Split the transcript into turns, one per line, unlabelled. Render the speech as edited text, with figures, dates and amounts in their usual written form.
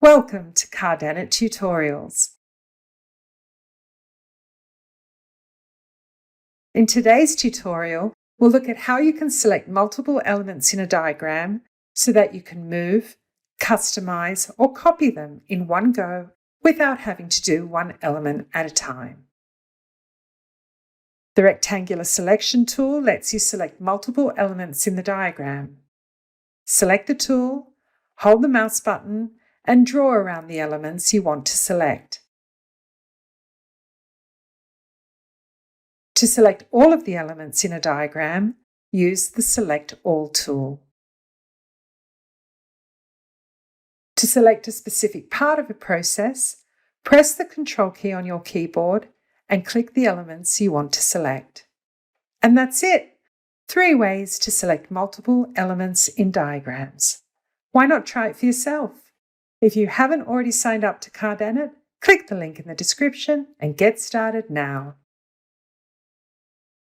Welcome to Cardanit Tutorials. In today's tutorial, we'll look at how you can select multiple elements in a diagram so that you can move, customize, or copy them in one go without having to do one element at a time. The rectangular selection tool lets you select multiple elements in the diagram. Select the tool, hold the mouse button, and draw around the elements you want to select. To select all of the elements in a diagram, use the Select All tool. To select a specific part of a process, press the Control key on your keyboard and click the elements you want to select. And that's it! 3 ways to select multiple elements in diagrams. Why not try it for yourself? If you haven't already signed up to Cardanit, click the link in the description and get started now.